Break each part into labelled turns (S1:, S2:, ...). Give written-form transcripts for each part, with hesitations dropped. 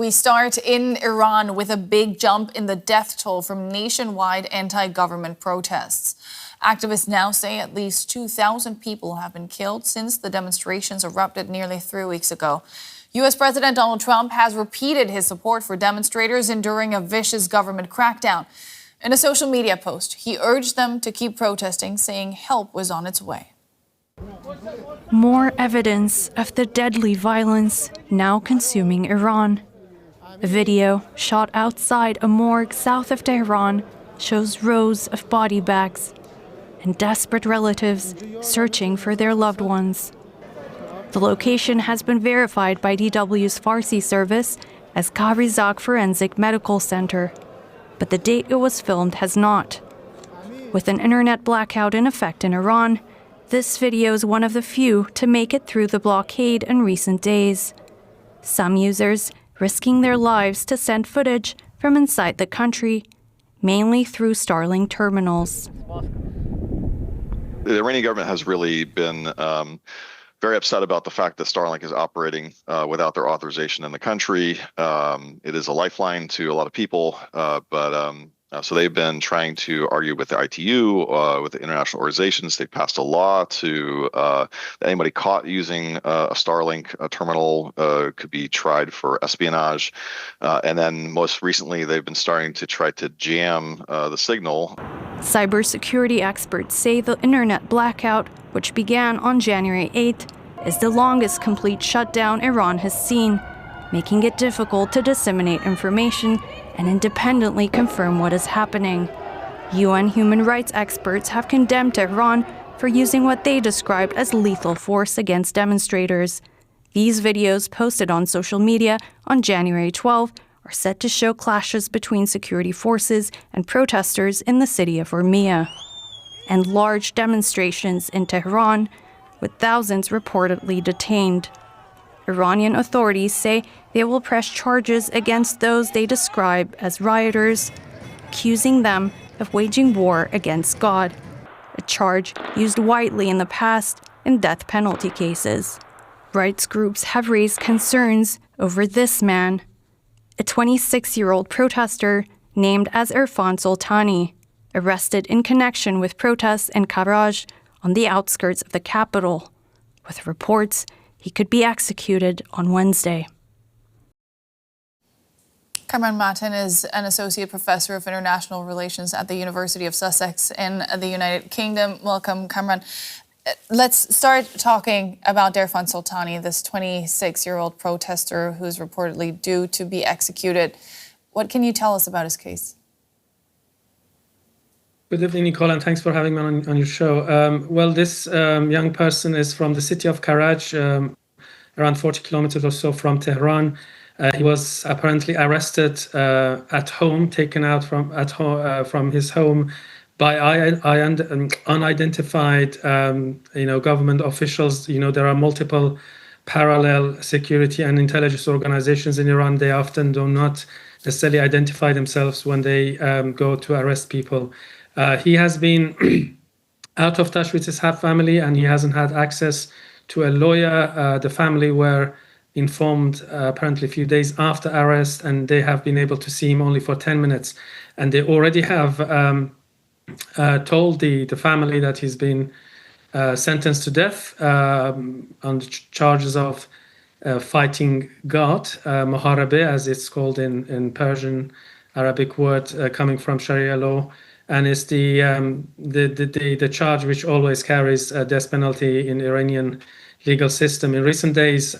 S1: We start in Iran with a big jump in the death toll from nationwide anti-government protests. Activists now say at least 2,000 people have been killed since the demonstrations erupted nearly 3 weeks ago. U.S. President Donald Trump has repeated his support for demonstrators enduring a vicious government crackdown. In a social media post, he urged them to keep protesting, saying help was on its way.
S2: More evidence of the deadly violence now consuming Iran. A video shot outside a morgue south of Tehran shows rows of body bags and desperate relatives searching for their loved ones. The location has been verified by DW's Farsi service as Kahrizak Forensic Medical Center, but the date it was filmed has not. With an internet blackout in effect in Iran, this video is one of the few to make it through the blockade in recent days. Some users risking their lives to send footage from inside the country, mainly through Starlink terminals.
S3: The Iranian government has really been very upset about the fact that Starlink is operating without their authorization in the country. It is a lifeline to a lot of people, so they've been trying to argue with the ITU, with the international organizations. They passed a law to that anybody caught using a Starlink terminal could be tried for espionage. And then most recently, they've been starting to try to jam the signal.
S2: Cybersecurity experts say the internet blackout, which began on January 8th, is the longest complete shutdown Iran has seen, making it difficult to disseminate information and independently confirm what is happening. UN human rights experts have condemned Tehran for using what they described as lethal force against demonstrators. These videos posted on social media on January 12 are set to show clashes between security forces and protesters in the city of Urmia, and large demonstrations in Tehran, with thousands reportedly detained. Iranian authorities say they will press charges against those they describe as rioters, accusing them of waging war against God, a charge used widely in the past in death penalty cases. Rights groups have raised concerns over this man, a 26-year-old protester named as Irfan Soltani, arrested in connection with protests in Karaj on the outskirts of the capital, with reports he could be executed on Wednesday.
S1: Kamran Matin is an associate professor of international relations at the University of Sussex in the United Kingdom. Welcome, Kamran. Let's start talking about Irfan Soltani, this 26-year-old protester who's reportedly due to be executed. What can you tell us about his case?
S4: Good evening, Nicole, and thanks for having me on your show. This young person is from the city of Karaj, around 40 kilometers or so from Tehran. He was apparently arrested at home, taken out from his home by unidentified, government officials. There are multiple parallel security and intelligence organizations in Iran. They often do not necessarily identify themselves when they go to arrest people. He has been out of touch with his family, and he hasn't had access to a lawyer. The family were informed apparently a few days after arrest, and they have been able to see him only for 10 minutes. And they already have told the family that he's been sentenced to death on charges of fighting God, Muharabe, as it's called in Persian, Arabic word coming from Sharia law. And it's the charge which always carries a death penalty in Iranian legal system. In recent days,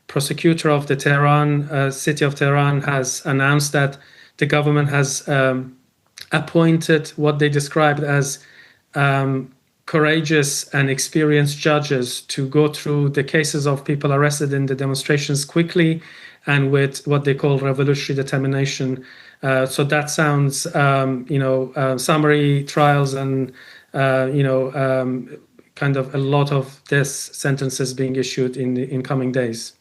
S4: prosecutor of the city of Tehran has announced that the government has appointed what they described as courageous and experienced judges to go through the cases of people arrested in the demonstrations quickly and with what they call revolutionary determination. So that sounds, summary trials and, kind of a lot of death sentences being issued in coming days.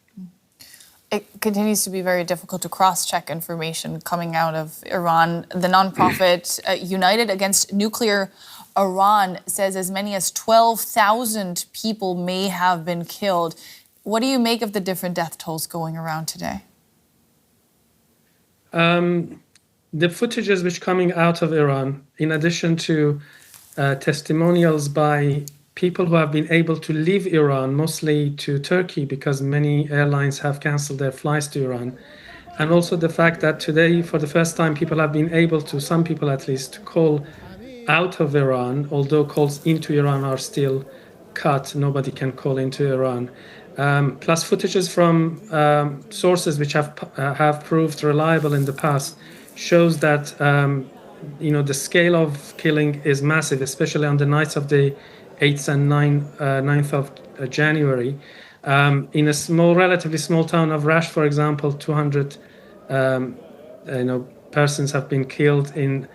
S1: It continues to be very difficult to cross-check information coming out of Iran. The nonprofit United Against Nuclear Iran says as many as 12,000 people may have been killed. What do you make of the different death tolls going around today?
S4: The footages which coming out of Iran, in addition to testimonials by people who have been able to leave Iran, mostly to Turkey, because many airlines have canceled their flights to Iran. And also the fact that today, for the first time, people have been able to, some people at least, to call out of Iran, although calls into Iran are still cut. Nobody can call into Iran. Plus footages from sources which have proved reliable in the past shows that the scale of killing is massive, especially on the nights of the 8th and 9th of January. In a relatively small town of Rash, for example, 200 persons have been killed in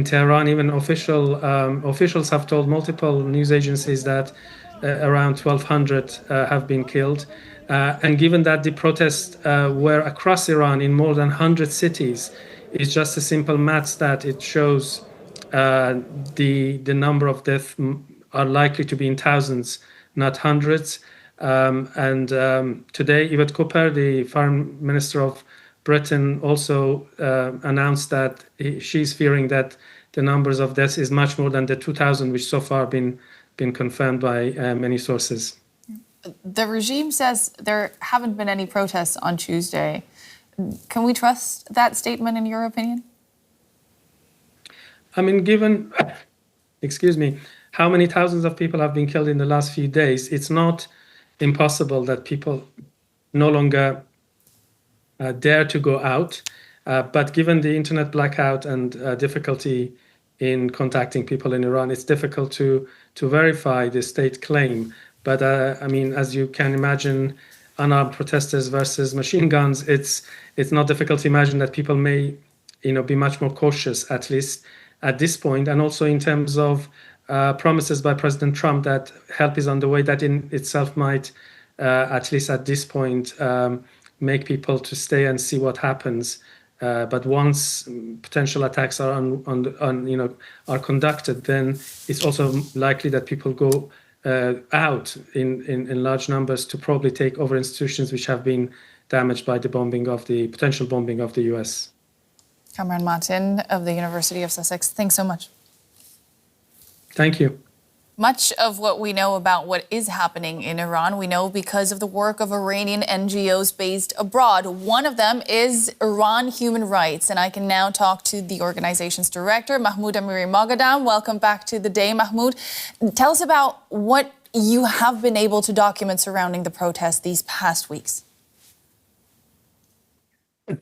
S4: Tehran. Even officials have told multiple news agencies that around 1,200 have been killed. And given that the protests were across Iran in more than 100 cities, it's just a simple maths that it shows the number of deaths are likely to be in thousands, not hundreds. Today, Yvette Cooper, the Foreign Minister of Britain, also announced that she's fearing that the numbers of deaths is much more than the 2,000, which so far been confirmed by many sources.
S1: The regime says there haven't been any protests on Tuesday. Can we trust that statement, in your opinion?
S4: I mean, given, how many thousands of people have been killed in the last few days, it's not impossible that people no longer dare to go out. But given the internet blackout and difficulty in contacting people in Iran, it's difficult to verify the state claim. But as you can imagine, unarmed protesters versus machine guns, it's not difficult to imagine that people may, be much more cautious, at least at this point. And also in terms of promises by President Trump that help is on the way, that in itself might, at least at this point, make people to stay and see what happens. But once potential attacks are are conducted, then it's also likely that people go out in large numbers to probably take over institutions which have been damaged by the potential bombing of the US.
S1: Kamran Matin of the University of Sussex, thanks so much.
S4: Thank you.
S1: Much of what we know about what is happening in Iran, we know because of the work of Iranian NGOs based abroad. One of them is Iran Human Rights, and I can now talk to the organization's director, Mahmood Amiry-Moghaddam. Welcome back to the day, Mahmood. Tell us about what you have been able to document surrounding the protests these past weeks.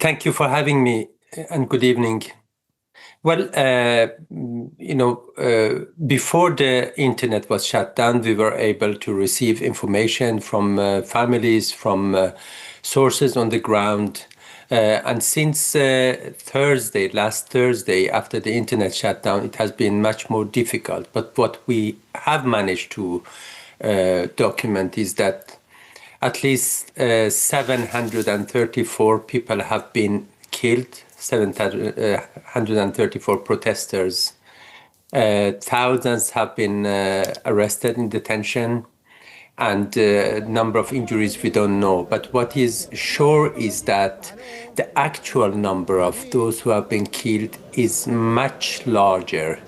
S5: Thank you for having me, and good evening. Well, before the internet was shut down, we were able to receive information from families, from sources on the ground. And since last Thursday, after the internet shut down, it has been much more difficult. But what we have managed to document is that at least 734 people have been killed, 734 protesters. Thousands have been arrested in detention, and number of injuries we don't know. But what is sure is that the actual number of those who have been killed is much larger.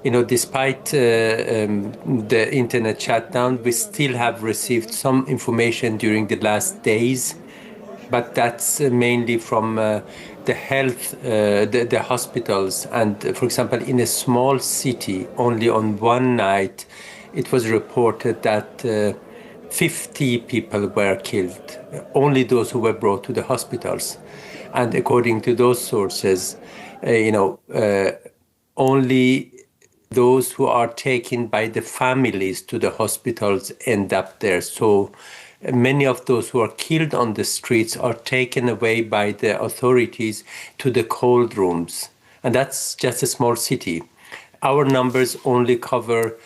S5: Despite the internet shutdown, we still have received some information during the last days, but that's mainly from the health, the hospitals. And for example, in a small city, only on one night, it was reported that 50 people were killed, only those who were brought to the hospitals. And according to those sources, only those who are taken by the families to the hospitals end up there. So many of those who are killed on the streets are taken away by the authorities to the cold rooms. And that's just a small city. Our numbers only cover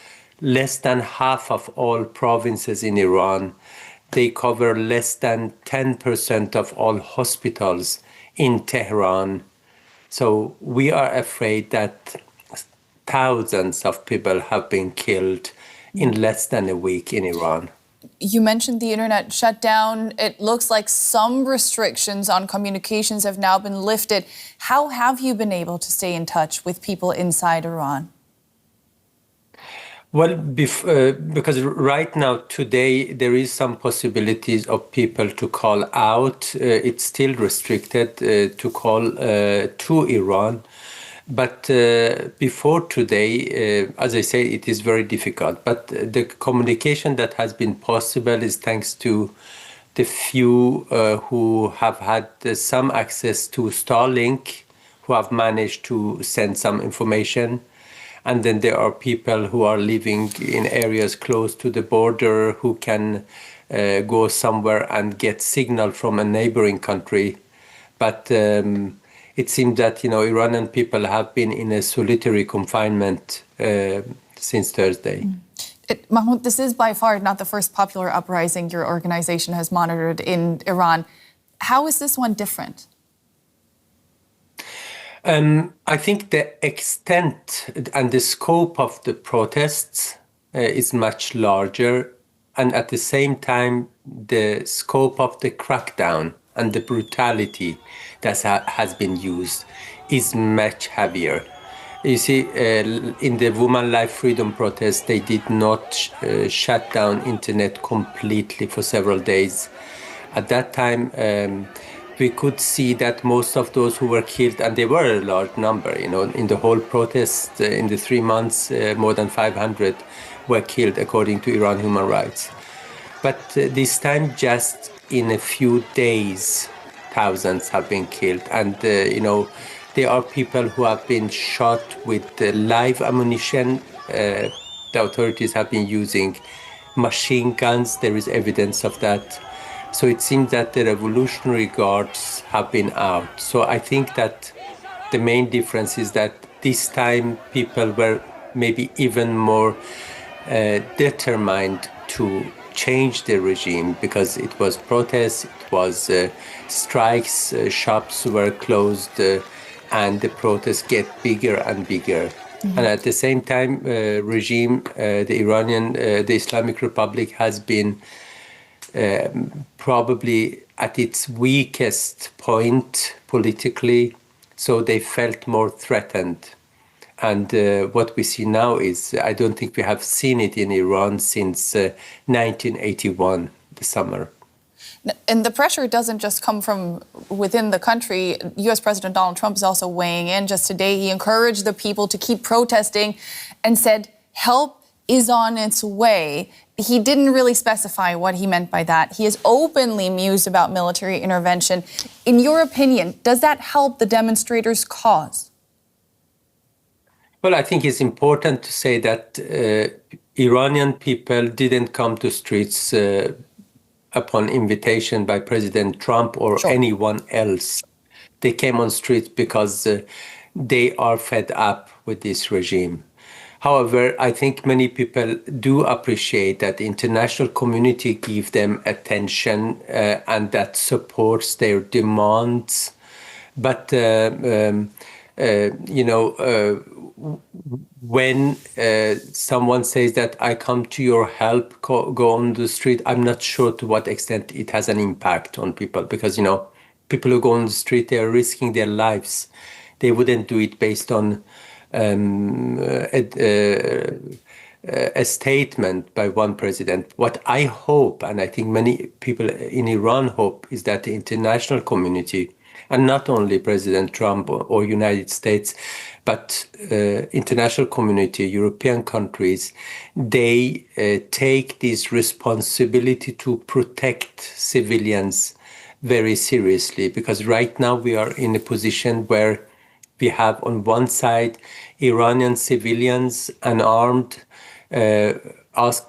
S5: less than half of all provinces in Iran. They cover less than 10% of all hospitals in Tehran. So we are afraid that thousands of people have been killed in less than a week in Iran.
S1: You mentioned the internet shutdown. It looks like some restrictions on communications have now been lifted. How have you been able to stay in touch with people inside Iran?
S5: Well, because right now, today, there is some possibilities of people to call out. It's still restricted to call to Iran. But before today, as I say, it is very difficult. But the communication that has been possible is thanks to the few who have had some access to Starlink, who have managed to send some information. And then there are people who are living in areas close to the border who can go somewhere and get signal from a neighboring country. But it seems that, Iranian people have been in a solitary confinement since Thursday.
S1: Mahmoud, this is by far not the first popular uprising your organization has monitored in Iran. How is this one different?
S5: I think the extent and the scope of the protests is much larger, and at the same time, the scope of the crackdown and the brutality that has been used is much heavier. You see, in the Women Life Freedom protest, they did not shut down internet completely for several days. At that time, we could see that most of those who were killed, and they were a large number, in the whole protest, in the 3 months, more than 500 were killed, according to Iran Human Rights. But this time, just in a few days, thousands have been killed. And, there are people who have been shot with live ammunition. The authorities have been using machine guns. There is evidence of that. So it seems that the Revolutionary Guards have been out. So I think that the main difference is that this time people were maybe even more determined to change the regime, because it was protests, it was strikes, shops were closed, and the protests get bigger and bigger. Mm-hmm. And at the same time, regime, the Islamic Republic has been probably at its weakest point politically, so they felt more threatened. And what we see now is, I don't think we have seen it in Iran since 1981, the summer.
S1: And the pressure doesn't just come from within the country. U.S. President Donald Trump is also weighing in. Just today, he encouraged the people to keep protesting and said help is on its way. He didn't really specify what he meant by that. He has openly mused about military intervention. In your opinion, does that help the demonstrators' cause?
S5: Well, I think it's important to say that Iranian people didn't come to streets upon invitation by President Trump or anyone else. They came on streets because they are fed up with this regime. However, I think many people do appreciate that the international community give them attention and that supports their demands. But, when someone says that I come to your help, go on the street, I'm not sure to what extent it has an impact on people, because, people who go on the street, they are risking their lives. They wouldn't do it based on a statement by one president. What I hope, and I think many people in Iran hope, is that the international community, and not only President Trump or United States, but international community, European countries, they take this responsibility to protect civilians very seriously. Because right now we are in a position where we have on one side Iranian civilians unarmed,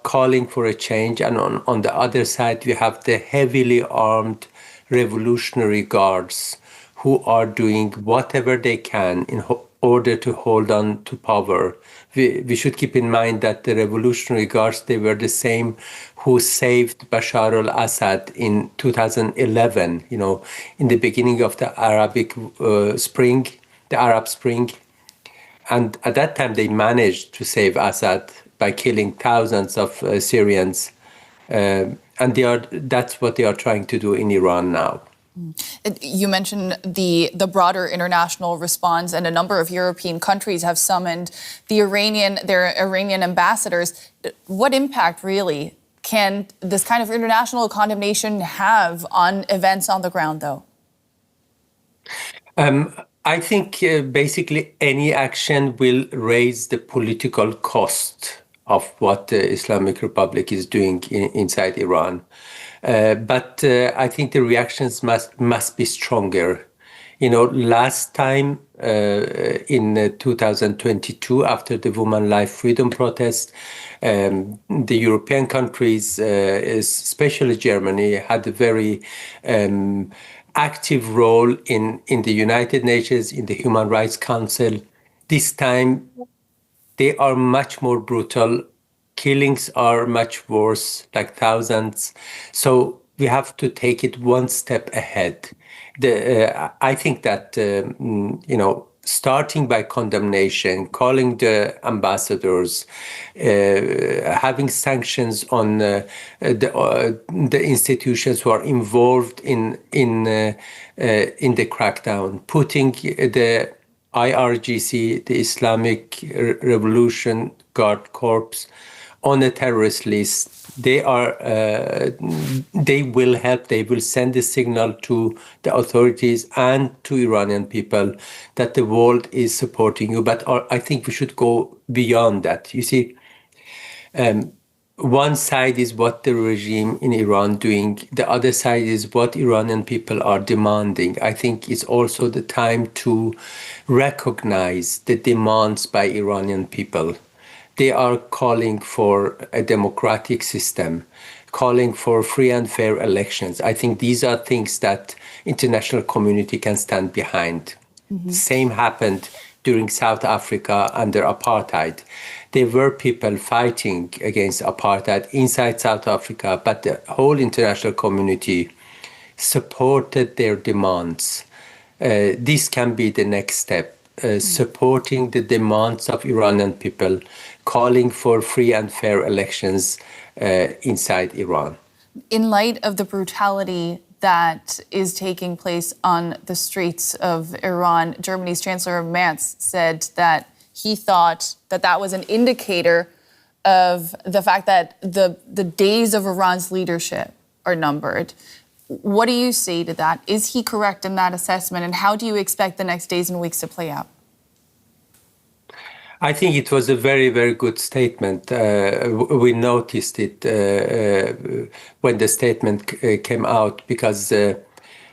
S5: calling for a change, and on the other side we have the heavily armed Revolutionary Guards who are doing whatever they can in order to hold on to power. We should keep in mind that the Revolutionary Guards, they were the same who saved Bashar al-Assad in 2011, in the beginning of the Arab Spring. And at that time, they managed to save Assad by killing thousands of Syrians. And that's what they are trying to do in Iran now.
S1: You mentioned the broader international response, and a number of European countries have summoned their Iranian ambassadors. What impact really can this kind of international condemnation have on events on the ground, though?
S5: I think basically any action will raise the political cost of what the Islamic Republic is doing inside Iran. But I think the reactions must be stronger. Last time in 2022, after the Women Life Freedom protest, the European countries, especially Germany, had a very active role in the United Nations, in the Human Rights Council. This time, they are much more brutal. Killings are much worse, like thousands. So we have to take it one step ahead. I think that, starting by condemnation, calling the ambassadors, having sanctions on the institutions who are involved in the crackdown, putting the IRGC, the Islamic Revolution Guard Corps, on a terrorist list. They will help. They will send a signal to the authorities and to Iranian people that the world is supporting you. But I think we should go beyond that. You see, one side is what the regime in Iran doing. The other side is what Iranian people are demanding. I think it's also the time to recognize the demands by Iranian people. They are calling for a democratic system, calling for free and fair elections. I think these are things that international community can stand behind. Mm-hmm. Same happened during South Africa under apartheid. There were people fighting against apartheid inside South Africa, but the whole international community supported their demands. This can be the next step, supporting the demands of Iranian people, calling for free and fair elections inside Iran.
S1: In light of the brutality that is taking place on the streets of Iran, Germany's Chancellor Merz said that he thought that was an indicator of the fact that the days of Iran's leadership are numbered. What do you say to that? Is he correct in that assessment? And how do you expect the next days and weeks to play out?
S5: I think it was a very, very good statement. We noticed it when the statement came out, because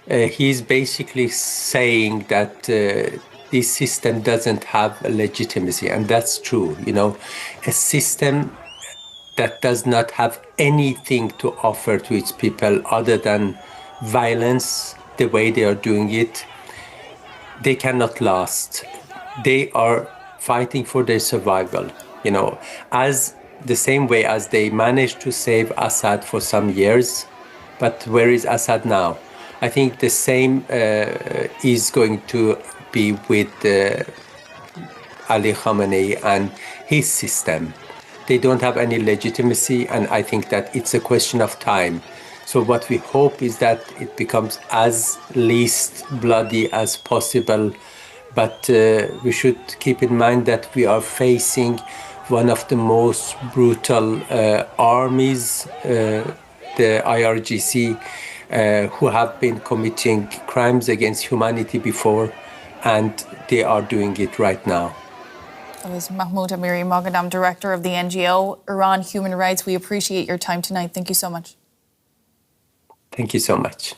S5: he's basically saying that this system doesn't have legitimacy. And that's true. A system that does not have anything to offer to its people other than violence, the way they are doing it, they cannot last. They are fighting for their survival, as the same way as they managed to save Assad for some years. But where is Assad now? I think the same is going to be with Ali Khamenei and his system. They don't have any legitimacy, and I think that it's a question of time. So what we hope is that it becomes as least bloody as possible. But we should keep in mind that we are facing one of the most brutal armies, the IRGC, who have been committing crimes against humanity before, and they are doing it right now.
S1: That was Mahmood Amiry-Moghaddam, director of the NGO Iran Human Rights. We appreciate your time tonight. Thank you so much.
S5: Thank you so much.